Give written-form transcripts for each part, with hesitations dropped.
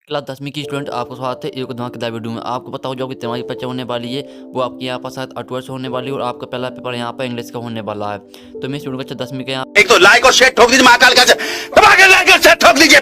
Class 10वीं की student आपको स्वागत है एक धमाकेदार वीडियो में। आपको पता हो जो कि तिमाही परीक्षा होने वाली है वो आपके यहाँ पर शायद 8 वर्ष होने वाली है और आपका पहला पेपर यहाँ पर इंग्लिश का होने वाला है। तो मैं स्टूडेंट का 10वीं के यहाँ एक तो लाइक और शेयर ठोक दीजिए, महाकाल का लाइक और शेयर ठोक दीजिए।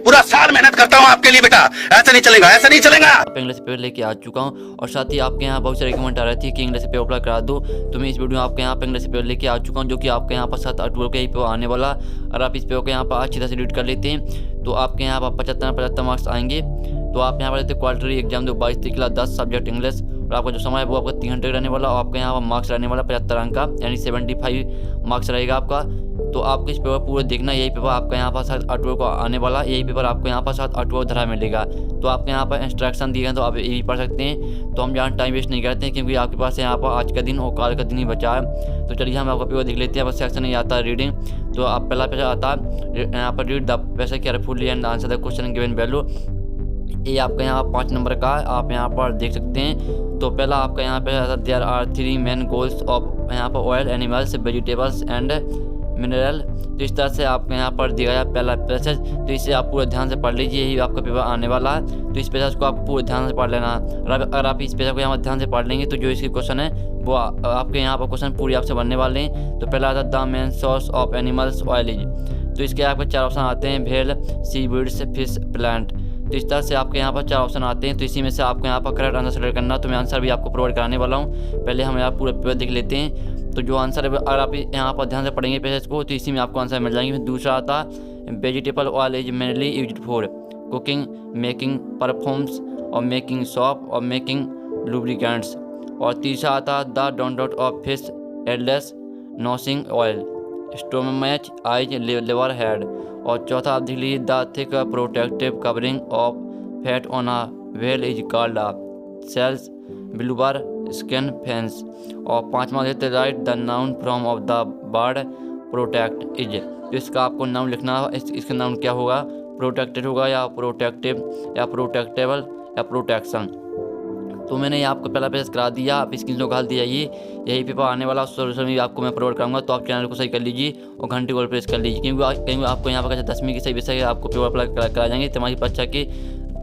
पूरा साल मेहनत करता हूँ आपके लिए बेटा, ऐसा नहीं चलेगा, ऐसा नहीं चलेगा। इंग्लिश पेपर लेके आ चुका हूँ और साथ ही आपके यहाँ बहुत सारे कमेंट आ रहे थे कि इंग्लिश पेपर अप्लाई करा दो। तो मैं इस वीडियो में आपके यहाँ पर इंग्लिश पेपर लेके आ चुका हूँ जो कि आपके यहाँ पर 7 अक्टूबर को ही पेपर आने वाला। और आप इस पेपर को यहाँ पर अच्छी तरह से रीड कर लेते हैं तो आपके यहाँ पर 75 मार्क्स आएंगे। तो आप यहाँ पर लेते क्वार्टरली एग्जाम दो 22 तारीख 10 सब्जेक्ट इंग्लिश और आपका जो समय है वो आपका 3 घंटे रहने वाला और आपके यहाँ पर मार्क्स रहने वाला 75 अंक का, यानी 75 मार्क्स रहेगा आपका। तो आपको इस पेपर पूरा देखना, यही पेपर आपका यहाँ पर 7 अक्टूबर को आने वाला, यही पेपर आपको यहाँ पर 7 अक्टूबर धरा मिलेगा। तो आपके यहाँ पर इंस्ट्रक्शन दिए हैं तो आप ये भी पढ़ सकते हैं। तो हम यहाँ टाइम वेस्ट नहीं करते हैं क्योंकि आपके पास यहाँ पर आज का दिन और कल का दिन ही बचा है। तो चलिए हम आपका पेपर देख लेते हैं। बस सेक्शन नहीं आता है रीडिंग, तो आप पहला पेज आता है यहाँ पर read the passage carefully and answer the question given value. ये आपका यहाँ 5 नंबर का आप यहाँ पर देख सकते हैं। तो पहला आपका यहाँ पे there are 3 main goals of यहाँ पर oil, animals, vegetables and mineral. तो इस तरह से आपके यहाँ पर दिया गया पहला पैसेज। तो इसे आप पूरे ध्यान से पढ़ लीजिए, यही आपका पेपर आने वाला है। तो इस पैसेज को आप पूरे ध्यान से पढ़ लेना। और अगर आप इस पैसेज को यहाँ पर ध्यान से पढ़ लेंगे तो जो इसके क्वेश्चन है वो आपके यहाँ पर क्वेश्चन पूरी आपसे बनने वाले हैं। तो पहला आता है the main source of animals oil is. तो इसके आपके 4 ऑप्शन आते हैं, भेल, सी वीड्स, फिश, प्लांट। तो इस तरह से आपके यहाँ पर 4 ऑप्शन आते हैं। तो इसी में से आपको यहाँ पर करेक्ट आंसर सेलेक्ट करना। तो मैं आंसर भी आपको प्रोवाइड कराने वाला हूँ। पहले हम यहाँ पूरा पेपर देख लेते हैं। तो जो आंसर है अगर आप यहाँ पर ध्यान से पढ़ेंगे पैसेज को तो इसी में आपको आंसर मिल जाएंगे। फिर दूसरा आता है vegetable oil is mainly used for cooking, making perfumes और मेकिंग सॉप और मेकिंग लुब्रिकेंट्स। और तीसरा आता है the don't of fish headless nothing oil stomach eyes liver head. और चौथा आप देख लीजिए the thick protective covering of fat on a whale is called a seals blubber skin fence. और 5वां देते write the noun from of the bird protect is. तो इसका आपको नाउन लिखना है, इसका नाउन क्या होगा, प्रोटेक्टेड होगा या प्रोटेक्टिव या प्रोटेक्टेबल या प्रोटेक्शन। तो मैंने ये आपको पहला पेज करा दिया, आप स्क्रीन शॉट डाल दिया। यही पेपर आने वाला सोल्यूशन भी आपको मैं प्रोवाइड करूँगा। तो आप चैनल को सही कर लीजिए और घंटे को प्रेस कर लीजिए क्योंकि आपको यहाँ पर 10वीं की सही विषय आपको पेपर अप्लाई करा जाएंगे तुम्हारी परीक्षा की।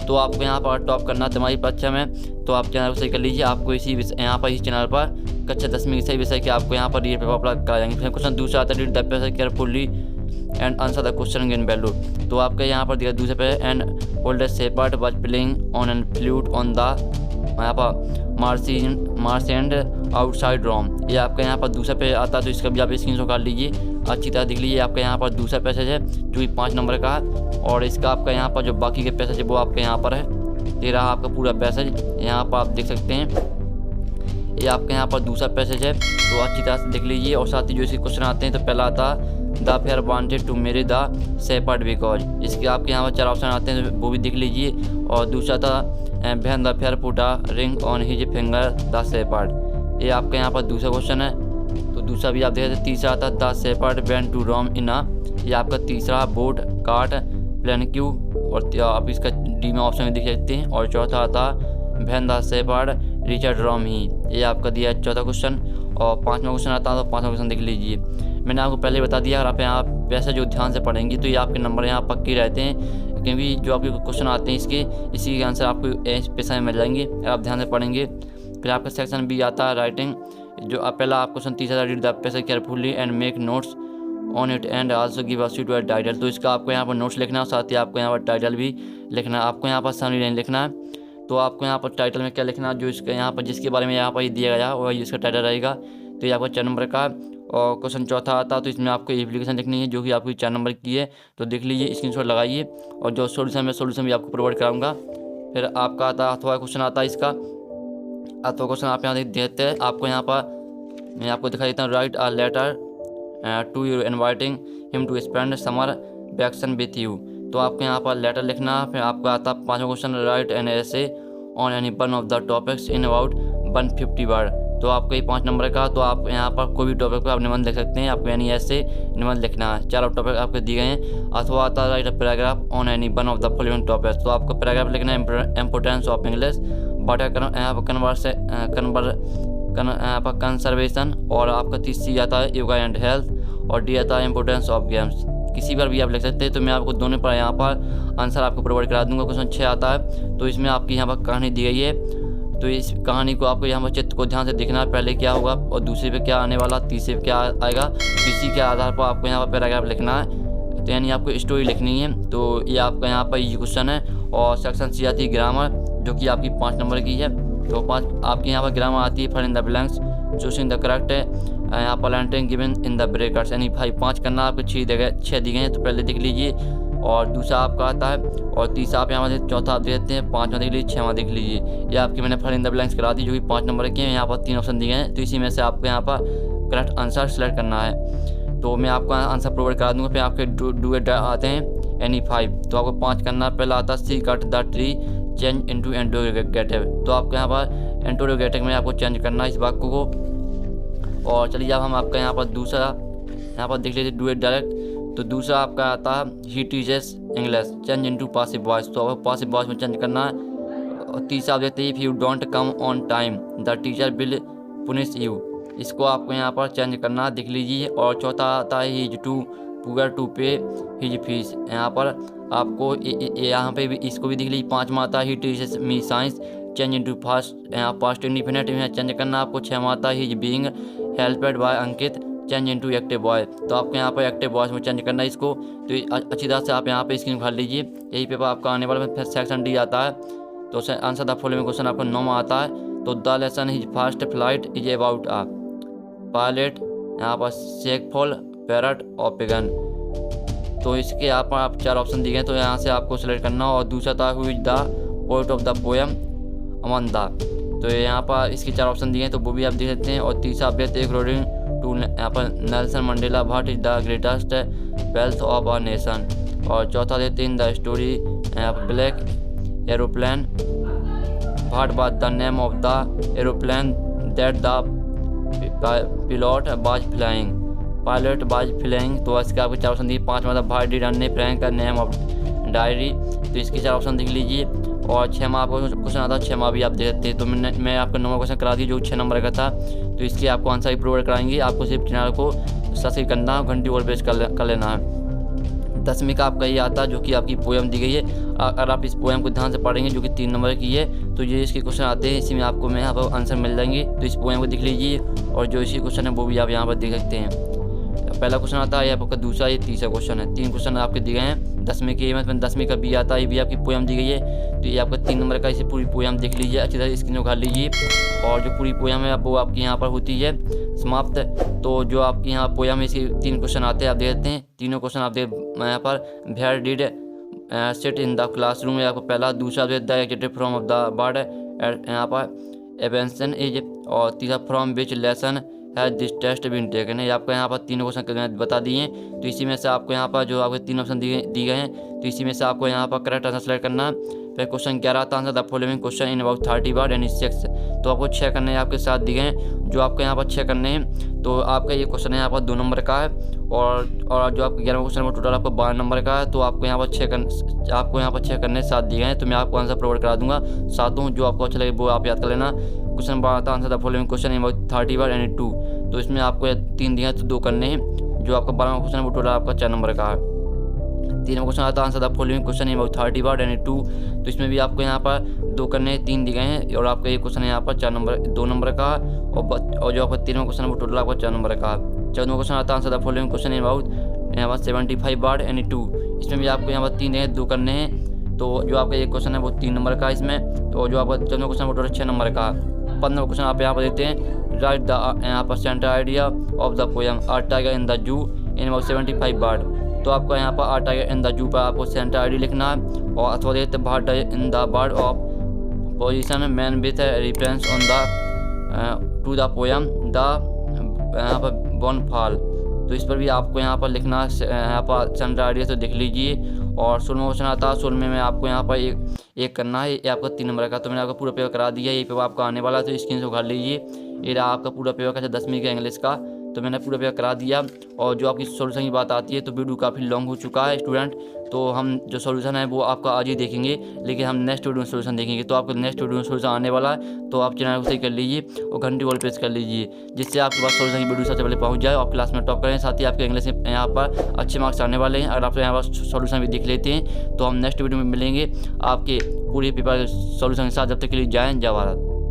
तो आपको यहाँ पर टॉप करना तुम्हारी परीक्षा में, तो आप चैनल को सही कर लीजिए। आपको इसी यहाँ पर इस चैनल पर कक्षा 10वीं की सही विषय के आपको यहाँ पर ये पेपर अप्लाई करा जाएंगे। फिर क्वेश्चन दूसरा आता है read the passage carefully and answer the question given value. तो आपका यहाँ पर दिया दूसरे पे and old shepherd was playing on an flute on the यहाँ पर मार्स एंड आउटसाइड रोम। ये आपका यहाँ पर दूसरा पेज आता है। तो इसका भी आप स्क्रीनशॉट कर लीजिए, अच्छी तरह देख लीजिए। आपका यहाँ पर दूसरा पैसेज है जो कि 5 नंबर का है और इसका आपका यहाँ पर जो बाकी के पैसेज है वो आपके यहाँ पर है। ये रहा आपका पूरा पैसेज, यहाँ पर आप देख सकते हैं। ये आपके यहाँ पर दूसरा पैसेज है, तो अच्छी तरह से देख लीजिए। और साथ ही जो इसके क्वेश्चन आते हैं तो पहला आता the fair wanted to marry the shepherd because. इसके आपके यहाँ पर 4 ऑप्शन आते हैं, वो भी देख लीजिए। और दूसरा था when the fair put a ring on his finger the shepherd. ये आपके यहाँ पर दूसरा क्वेश्चन है, तो दूसरा भी आप देख सकते हैं। तीसरा आता द शेपर्ड वेंट टू रोम इन अ। ये आपका तीसरा बोट कार्ट प्लेन क्यू, और आप इसका डी में ऑप्शन में देख सकते हैं। और चौथा आता व्हेन द शेपर्ड रिचर्ड रोम ही। ये आपका दिया है चौथा क्वेश्चन। और 5वां क्वेश्चन आता है, तो 5वां क्वेश्चन देख लीजिए। मैंने आपको पहले बता दिया, अगर आप यहाँ पैसे जो ध्यान से पढ़ेंगे तो ये आपके नंबर यहाँ पक्के रहते हैं क्योंकि जो आपके क्वेश्चन आते हैं इसी के आंसर आपको पैसा में मिल जाएंगे अगर आप ध्यान से पढ़ेंगे। फिर आपका सेक्शन बी आता है राइटिंग। जो पहला आप क्वेश्चन तीसरा read the passage carefully and make notes on it and also give us to a title. तो इसका आपको यहाँ पर नोट्स लिखना है, साथ ही आपको यहाँ पर टाइटल भी लिखना है। आपको यहाँ पर समरी नहीं लिखना है। तो आपको यहाँ पर टाइटल में क्या लिखना है, जो इसका यहाँ पर जिसके बारे में यहाँ पर दिया गया वही इसका टाइटल रहेगा। तो ये आपका 4 नंबर का। और क्वेश्चन चौथा आता है, तो इसमें आपको एप्लीकेशन लिखनी है जो कि आपकी 4 नंबर की है। तो देख लीजिए, स्क्रीनशॉट लगाइए। और जो सोल्यूशन भी आपको प्रोवाइड कराऊंगा। फिर आपका आता है अथवा क्वेश्चन आता है, इसका अथवा क्वेश्चन आप यहाँ देते हैं। आपको यहाँ पर मैं आपको दिखा देता हूँ write a letter to you inviting him to spend summer vacation with you. तो आपको यहाँ पर लेटर लिखना। फिर आपका आता है 5वां question write an essay on any one of the topics in about 150 word. तो आपको ये 5 नंबर का। तो आप यहाँ पर कोई भी टॉपिक पर आप निबंध लिख सकते हैं, आपको यानी ऐसे निबंध लिखना है। 4 टॉपिक आपको दिए गए हैं। अथवा आता है right a paragraph on any one of the following topics. तो आपको पैराग्राफ लिखना है इम्पोर्टेंस ऑफ इंग्लिश, कंजर्वेशन। और आपका तीसरी आता है योगा एंड हेल्थ। और डी आता है इम्पोर्टेंस ऑफ गेम्स। किसी पर भी आप लिख सकते हैं। तो मैं आपको दोनों पर यहाँ पर आंसर आपको प्रोवाइड करा दूंगा। क्वेश्चन 6 आता है, तो इसमें आपकी यहाँ पर कहानी दी गई है, तो इस कहानी को आपको यहाँ पर चित्र को ध्यान से देखना है, पहले क्या होगा और दूसरे पे क्या आने वाला, तीसरे पे क्या आएगा, इसी के आधार पर आपको यहाँ पर पैराग्राफ लिखना है। तो यानी आपको स्टोरी लिखनी है। तो ये आपका यहाँ पर ये क्वेश्चन है। और सेक्शन सी आती है ग्रामर, जो कि आपकी 5 नंबर की है। तो 5 आपकी यहाँ पर ग्रामर आती है, fill in the blanks, choosing the correct है, यहाँ पर lending given in the brackets, यानी भाई 5 करना, आपको 6 दी गए हैं, तो पहले देख लीजिए। और दूसरा आपका आता है, और तीसरा आप यहाँ पर चौथा आप देते हैं, 5वां देख लीजिए, 6वां देख लीजिए। ये आपकी मैंने फिल इन द ब्लैंक्स करा दी, जो कि 5 नंबर के हैं। यहाँ पर 3 ऑप्शन दिए हैं, तो इसी में से आपको यहाँ पर करेक्ट आंसर सेलेक्ट करना है। तो मैं आपको आंसर प्रोवाइड करा दूँगा। फिर आपके डू इट आते हैं, यानी 5, तो आपको 5 करना। पहला आता है she cut the tree change into interrogative, तो आपको यहाँ पर इंटरोगेटिव में आपको चेंज करना है इस वाक्य को। और चलिए अब हम आपका यहाँ पर दूसरा यहाँ पर देख लीजिए, डू इट डायरेक्ट। तो दूसरा आपका आता है he teaches English change into passive voice, तो आपको पासिव वॉइस में चेंज करना है। और तीसरा आप देखते हैं, if you don't come on time the teacher will punish you, इसको आपको यहाँ पर चेंज करना है, देख लीजिए। और चौथा आता है ही टू पुअर टू पे हिज फीस, यहाँ पर आपको यहाँ पे भी इसको भी देख लीजिए। 5वां आता है he teachers me science change into fast, यहाँ पास्ट इंडिफिनिट में चेंज करना आपको। 6वां आता है ही बीइंग हेल्पेड बाय अंकित चेंज इनटू एक्टिव बॉय, तो आपको यहाँ पर एक्टिव वॉइस में चेंज करना है इसको। तो अच्छी तरह से आप यहाँ पे स्क्रीन उखाड़ लीजिए, यही पेपर आपका आने वाला। फिर सेक्शन डी आता है, तो आंसर द फॉलोइंग क्वेश्चन आपको 9वां आता है। तो the lesson his first flight is about a pilot, यहाँ पर शेक फॉल पैरट और पिगन, तो इसके यहाँ पर आप 4 ऑप्शन दिए गए, तो यहाँ से आपको सेलेक्ट करना। और दूसरा था who is the poet of the poem Amanda, तो यहाँ पर इसके 4 ऑप्शन दिए हैं, तो वो भी आप देख सकते हैं। और तीसरा आप देखते हैं अकॉर्डिंग टू यहाँ पर Nelson Mandela what is the greatest wealth of a nation. और चौथा देते हैं the story black aeroplane what was the name of the aeroplane that the pilot was flying, pilot was flying, तो इसके आपको 4 option दिए। 5वां था what did Anne Frank name of diary, तो इसके 4 ऑप्शन देख लीजिए। और 6वां आपको क्वेश्चन आता है, 6वां भी आप देख सकते हैं। तो मैं आपको 9वां क्वेश्चन करा दी, जो 6 नंबर का था, तो इसके आपको आंसर ही प्रोवाइड कराएंगे। आपको सिर्फ चैनल को सब्सक्राइब करना है, घंटी और प्रेस कर लेना है। 10वीं का आपका ये आता है, जो कि आपकी पोएम दी गई है। अगर आप इस पोएम को ध्यान से पढ़ेंगे, जो कि 3 नंबर की है, तो ये इसके क्वेश्चन आते हैं, इसी में आपको मैं यहाँ पर आंसर मिल जाएंगे। तो इस पोएम को देख लीजिए, और जो इसी क्वेश्चन है वो भी आप यहाँ पर देख सकते हैं। पहला क्वेश्चन आता है आपका, दूसरा, ये तीसरा क्वेश्चन है। 3 क्वेश्चन आपके दिए गए हैं 10वीं के, मतलब 10वीं का भी आता है, ये भी आपकी पोएम दी गई है। तो ये आपका 3 नंबर का, इसे पूरी पोएम देख लीजिए, अच्छी तरह स्क्रीन उखाड़ लीजिए। और जो पूरी पोएम है वो आपकी यहाँ पर होती है समाप्त। तो जो आपकी यहाँ पोएम है, इसके 3 क्वेश्चन आते हैं, आप देख सकते हैं। तीनों क्वेश्चन आप देख यहाँ पर where did sit in the classroom है आपको पहला। दूसरा जो है the executive from of the bird, यहाँ पर एवेंसन इज। और तीसरा from which lesson has this test been taken है। आपको यहाँ पर 3 क्वेश्चन बता दिए हैं। तो इसी में से आपको यहाँ पर जो आपके 3 ऑप्शन दिए गए हैं, तो इसी में से आपको यहाँ पर करेक्ट आंसर सेलेक्ट करना है। फिर क्वेश्चन 11 आता है, answer the following question in about 30 word and 6, तो आपको 6 करने हैं, आपके साथ दिए गए हैं, जो आपको यहाँ पर 6 करने हैं। तो आपका ये क्वेश्चन है यहाँ पर 2 नंबर का है। और जो आपका 11वां क्वेश्चन है टोटल आपको 12 नंबर का है। तो आपको यहाँ पर 6 करने 7 दिए गए हैं, तो मैं आपको आंसर प्रोवाइड करा दूंगा 7। जो आपको अच्छा लगे वो आप याद कर लेना। क्वेश्चन 12 आता है, answer the following question in about 30 word and 2, तो इसमें आपको 3 दिए हैं, तो 2 करने हैं। जो आपका 12वां क्वेश्चन है वो टोटल आपका 4 नंबर का है। 3वां क्वेश्चन आता है, answer the following question in about 30 word and 2, तो इसमें भी आपको यहाँ पर 2 करने 3 दिए गए हैं। और आपका ये क्वेश्चन है यहाँ पर 2 नंबर का। और जो आपका 13वां क्वेश्चन है वो टोटल आपका 4 नंबर का। 14वां क्वेश्चन आता है, answer the following question in about यहाँ पर 75 वर्ड एंड 2, इसमें भी आपको यहाँ पर 3 है, 2 करने हैं। तो जो आपका ये क्वेश्चन है वो 3 नंबर का इसमें। तो जो आपका 14वां क्वेश्चन वो टोटल 6 नंबर का। 15वां क्वेश्चन आप यहाँ पर देते हैं, राइट द यहाँ पर centre idea of the poem a tiger in the zoo in about 75 word, तो आपको यहाँ पर आ टाइगर इन द जू पर आपको सेंटर आइडिया लिखना है। और अथवा देते bird in the bird of position man with reference on the two the poem the यहाँ पर बॉन फॉल, तो इस पर भी आपको यहाँ पर लिखना है, यहाँ पर सेंटर आइडिया तो देख लीजिए। और 16वां क्वेश्चन आता है, 16 में आपको यहाँ पर एक करना है, ये आपका 3 नंबर का। तो मैंने आपको पूरा पेपर करा दिया, ये पेपर आपका आने वाला है, तो स्क्रीन से उखाड़ लीजिए। ये रहा आपका पूरा पेपर का 10वीं का इंग्लिश का तो मैंने पूरा पेपर करा दिया। और जो आपकी सॉल्यूशन की बात आती है तो वीडियो काफ़ी लॉन्ग हो चुका है स्टूडेंट, तो हम जो सॉल्यूशन है वो आपका आज ही देखेंगे, लेकिन हम नेक्स्ट वीडियो में सॉल्यूशन देखेंगे। तो आपको नेक्स्ट वीडियो में सॉल्यूशन आने वाला है, तो आप चैनल को सही कर लीजिए और घंटी कॉल प्रेस कर लीजिए, जिससे आपके पास सॉल्यूशन की वीडियो सबसे पहले पहुंच जाए, आप क्लास में टॉप करें। साथ ही आपके इंग्लिश में यहाँ पर अच्छे मार्क्स आने वाले हैं। अगर आप यहाँ पर सॉल्यूशन भी देख लेते हैं तो हम नेक्स्ट वीडियो में मिलेंगे आपके पूरे पेपर सॉल्यूशन के साथ। जब तक के लिए जय हिंद, जय भारत।